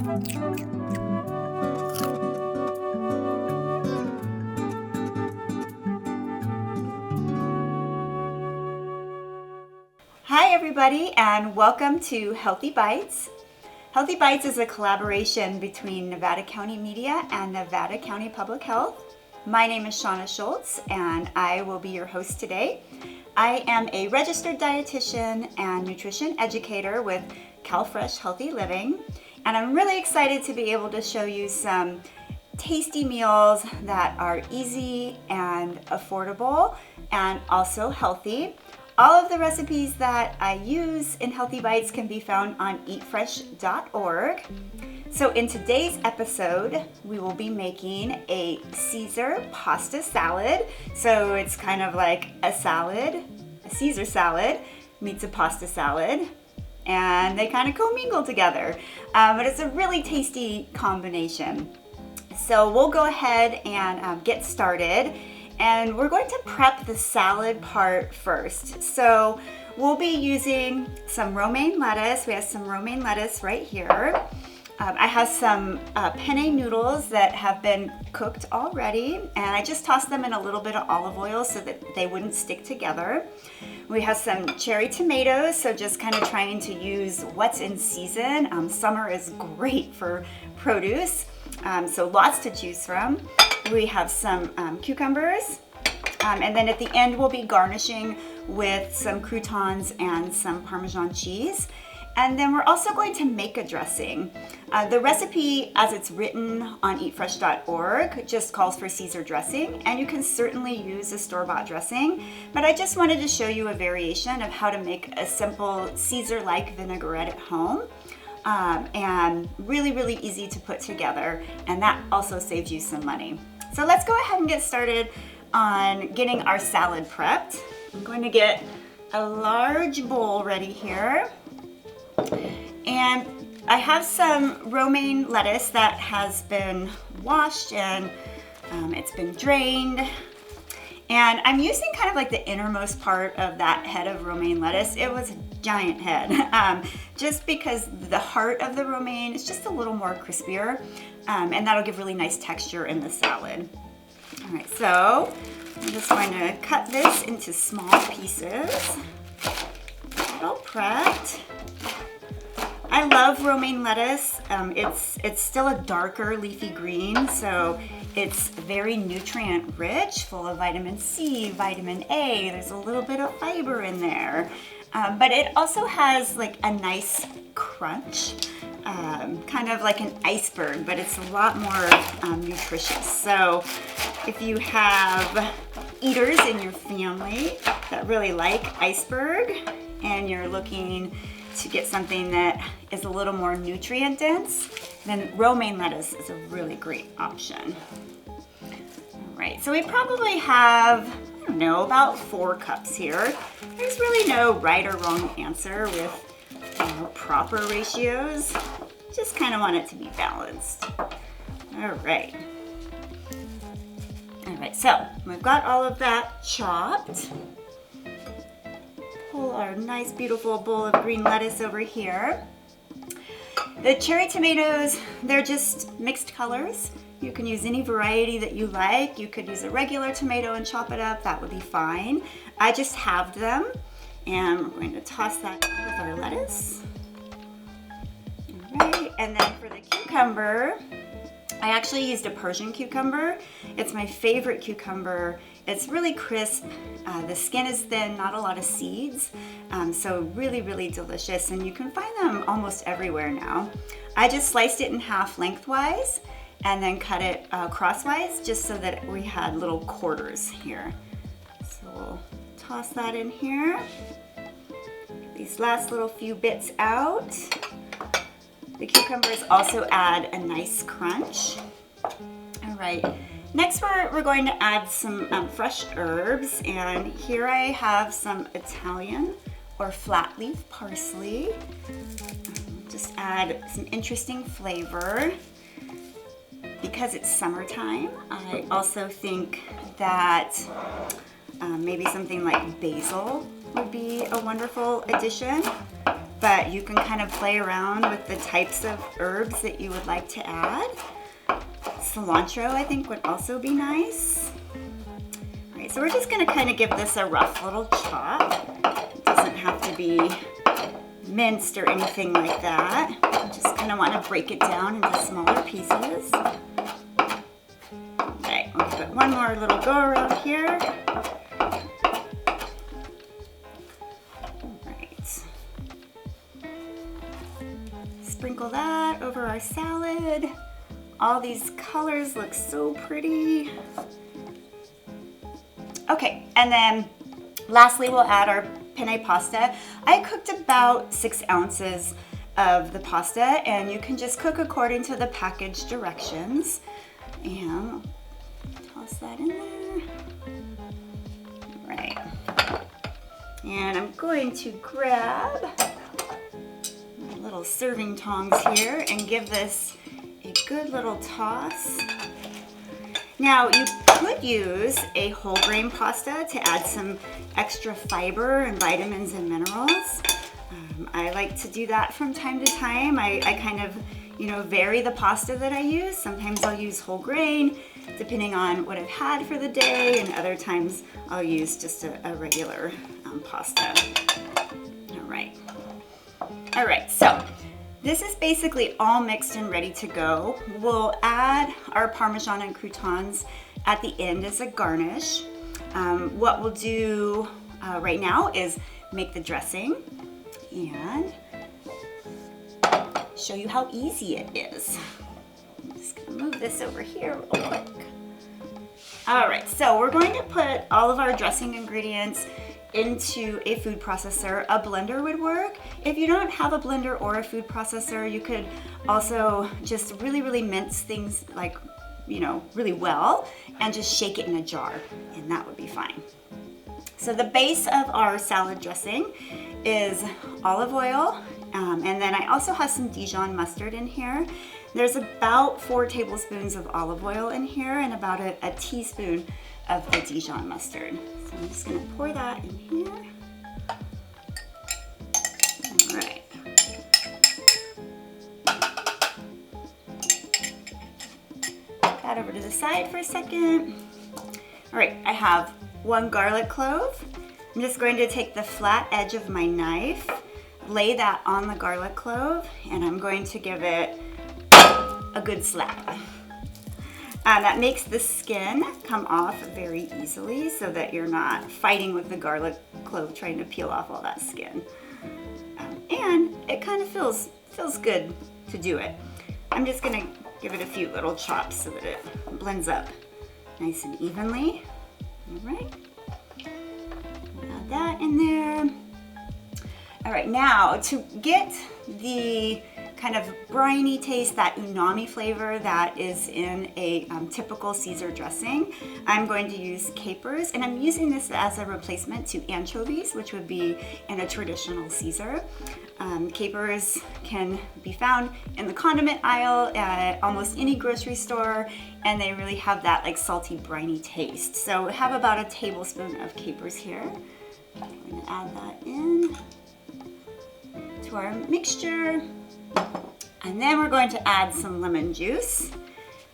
Hi everybody, and welcome to Healthy Bites. Healthy Bites is a collaboration between Nevada County Media and Nevada County Public Health. My name is Shauna Schultz and I will be your host today. I am a registered dietitian and nutrition educator with CalFresh Healthy Living, and I'm really excited to be able to show you some tasty meals that are easy and affordable and also healthy. All of the recipes that I use in Healthy Bites can be found on eatfresh.org. So in today's episode, we will be making a Caesar pasta salad. So it's kind of like a salad, a Caesar salad meets a pasta salad, and they kind of commingle together. But it's a really tasty combination. So we'll go ahead and get started. And we're going to prep the salad part first. So we'll be using some romaine lettuce. We have some romaine lettuce right here. I have some penne noodles that have been cooked already, and I just tossed them in a little bit of olive oil so that they wouldn't stick together. We have some cherry tomatoes, so just kind of trying to use what's in season. Summer is great for produce, so lots to choose from. We have some cucumbers, and then at the end we'll be garnishing with some croutons and some Parmesan cheese. And then we're also going to make a dressing. The recipe as it's written on eatfresh.org just calls for Caesar dressing, and you can certainly use a store-bought dressing, but I just wanted to show you a variation of how to make a simple Caesar-like vinaigrette at home. And really easy to put together, and that also saves you some money. So let's go ahead and get started on getting our salad prepped. I'm going to get a large bowl ready here, and I have some romaine lettuce that has been washed and it's been drained. And I'm using kind of like the innermost part of that head of romaine lettuce. It was a giant head, just because the heart of the romaine is just a little more crispier, and that'll give really nice texture in the salad. All right, so I'm just going to cut this into small pieces. Get all prepped. I love romaine lettuce. It's still a darker leafy green, so it's very nutrient rich, full of vitamin C, vitamin A. There's a little bit of fiber in there, but it also has like a nice crunch, kind of like an iceberg, but it's a lot more nutritious. So if you have eaters in your family that really like iceberg and you're looking to get something that is a little more nutrient dense, then romaine lettuce is a really great option. All right, so we probably have, I don't know, about 4 cups here. There's really no right or wrong answer with proper ratios. Just kind of want it to be balanced. All right. All right, so we've got all of that chopped. Pull our nice beautiful bowl of green lettuce over here. The cherry tomatoes, they're just mixed colors. You can use any variety that you like. You could use a regular tomato and chop it up, that would be fine. I just halved them, and we're going to toss that in with our lettuce. All right, and then for the cucumber, I actually used a Persian cucumber. It's my favorite cucumber. It's really crisp. The skin is thin, not a lot of seeds. So really delicious, and you can find them almost everywhere now. I just sliced it in half lengthwise and then cut it crosswise just so that we had little quarters here. So we'll toss that in here. Get these last little few bits out. The cucumbers also add a nice crunch. All right, next we're going to add some fresh herbs, and here I have some Italian or flat leaf parsley. Just add some interesting flavor. Because it's summertime, I also think that maybe something like basil would be a wonderful addition. but you can kind of play around with the types of herbs that you would like to add. Cilantro, I think, would also be nice. All right, so we're just gonna kind of give this a rough little chop. It doesn't have to be minced or anything like that. You just kind of want to break it down into smaller pieces. Okay, we'll give it one more little go around here. Sprinkle that over our salad. All these colors look so pretty. Okay, and then lastly we'll add our penne pasta. I cooked about 6 ounces of the pasta, and you can just cook according to the package directions. And toss that in there. All right. And I'm going to grab little serving tongs here and give this a good little toss. Now you could use a whole grain pasta to add some extra fiber and vitamins and minerals. I like to do that from time to time. I kind of, vary the pasta that I use. Sometimes I'll use whole grain depending on what I've had for the day, and other times I'll use just a regular pasta. All right, so this is basically all mixed and ready to go. We'll add our parmesan and croutons at the end as a garnish. What we'll do right now is make the dressing and show you how easy it is. I'm just gonna move this over here real quick. All right, so we're going to put all of our dressing ingredients into a food processor. A blender would work. If you don't have a blender or a food processor, you could also just really mince things really well and just shake it in a jar, and that would be fine. So the base of our salad dressing is olive oil, and then I also have some Dijon mustard in here. There's about 4 tablespoons of olive oil in here and about a teaspoon of the Dijon mustard. So I'm just gonna pour that in here. All right. Put that over to the side for a second. All right, I have 1 garlic clove. I'm just going to take the flat edge of my knife, lay that on the garlic clove, and I'm going to give it a good slap. That makes the skin come off very easily so that you're not fighting with the garlic clove trying to peel off all that skin. And it kind of feels good to do it. I'm just gonna give it a few little chops so that it blends up nice and evenly. All right, add that in there. All right, now to get the kind of briny taste, that umami flavor that is in a typical Caesar dressing, I'm going to use capers, and I'm using this as a replacement to anchovies, which would be in a traditional Caesar. Capers can be found in the condiment aisle at almost any grocery store, and they really have that like salty, briny taste. So we have about a tablespoon of capers here. I'm going to add that in to our mixture. And then we're going to add some lemon juice.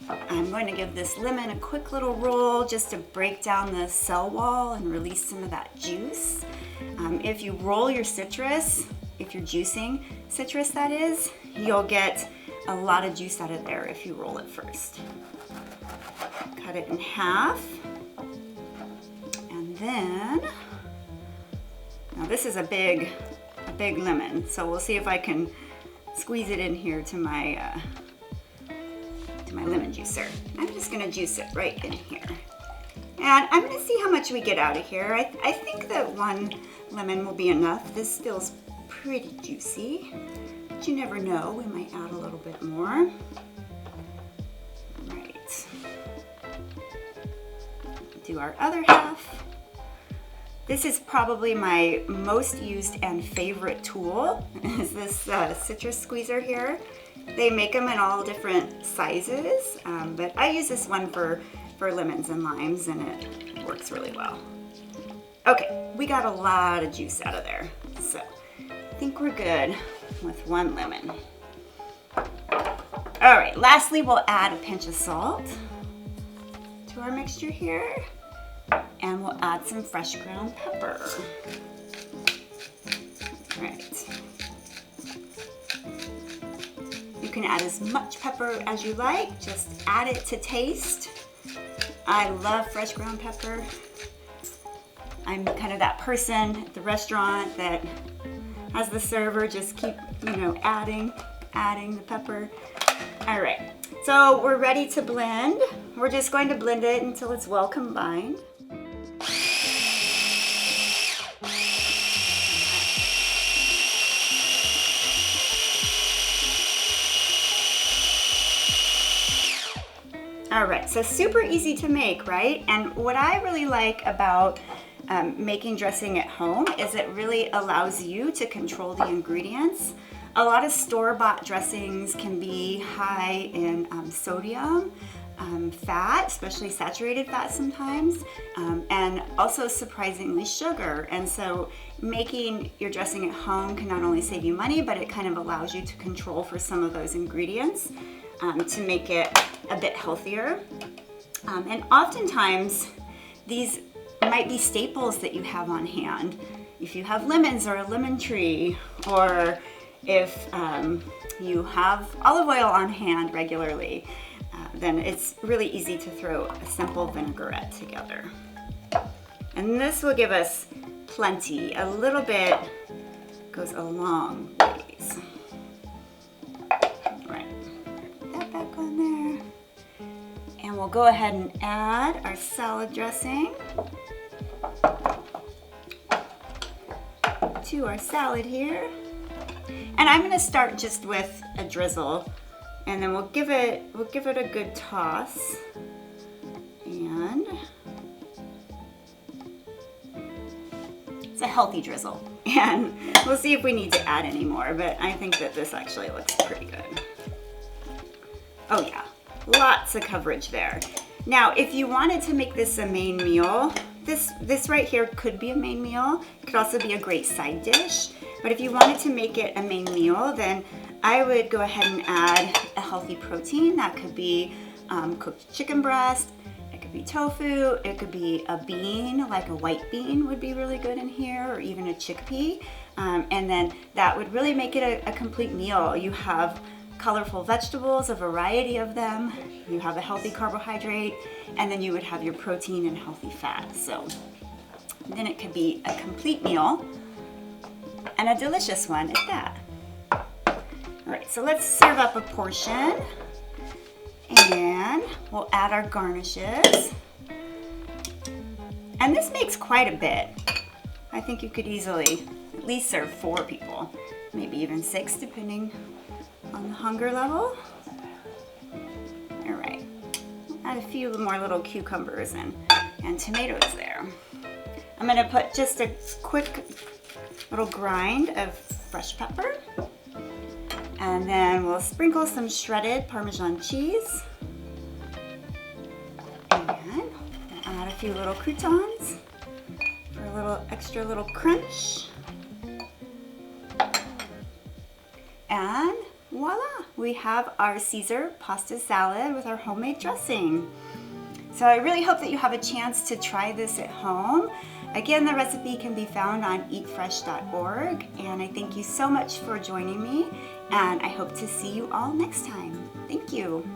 I'm going to give this lemon a quick little roll just to break down the cell wall and release some of that juice. If you roll your citrus, if you're juicing citrus that is, you'll get a lot of juice out of there if you roll it first. Cut it in half. And then, now this is a big lemon, so we'll see if I can squeeze it in here to my lemon juicer. I'm just gonna juice it right in here. And I'm gonna see how much we get out of here. I think that 1 lemon will be enough. This feels pretty juicy, but you never know, we might add a little bit more. All right, do our other half. This is probably my most used and favorite tool, is this citrus squeezer here. They make them in all different sizes, but I use this one for lemons and limes, and it works really well. Okay, we got a lot of juice out of there. So I think we're good with 1 lemon. All right, lastly, we'll add a pinch of salt to our mixture here, and we'll add some fresh ground pepper. All right. You can add as much pepper as you like, just add it to taste. I love fresh ground pepper. I'm kind of that person at the restaurant that has the server just keep, adding the pepper. All right, so we're ready to blend. We're just going to blend it until it's well combined. All right, so super easy to make, right? And what I really like about making dressing at home is it really allows you to control the ingredients. A lot of store-bought dressings can be high in sodium, fat, especially saturated fat sometimes, and also surprisingly sugar. And so making your dressing at home can not only save you money, but it kind of allows you to control for some of those ingredients to make it a bit healthier. And oftentimes these might be staples that you have on hand. If you have lemons or a lemon tree, or if you have olive oil on hand regularly, then it's really easy to throw a simple vinaigrette together. And this will give us plenty. A little bit goes a long ways. All right, put that back on there. And we'll go ahead and add our salad dressing to our salad here. And I'm gonna start just with a drizzle, and then we'll give it a good toss. And it's a healthy drizzle. And we'll see if we need to add any more, but I think that this actually looks pretty good. Oh yeah, lots of coverage there. Now, if you wanted to make this a main meal, this right here could be a main meal. It could also be a great side dish. But if you wanted to make it a main meal, then I would go ahead and add a healthy protein. That could be cooked chicken breast, it could be tofu, it could be a bean, like a white bean would be really good in here, or even a chickpea. And then that would really make it a complete meal. You have colorful vegetables, a variety of them, you have a healthy carbohydrate, and then you would have your protein and healthy fat. So then it could be a complete meal, and a delicious one at that. All right, so let's serve up a portion, and we'll add our garnishes. And this makes quite a bit. I think you could easily at least serve 4 people, maybe even 6, depending on the hunger level. All right, add a few more little cucumbers and tomatoes there. I'm gonna put just a quick little grind of fresh pepper, and then we'll sprinkle some shredded Parmesan cheese, and add a few little croutons for a little extra little crunch, and voila, we have our Caesar pasta salad with our homemade dressing. So I really hope that you have a chance to try this at home. Again, the recipe can be found on eatfresh.org, and I thank you so much for joining me, and I hope to see you all next time. Thank you.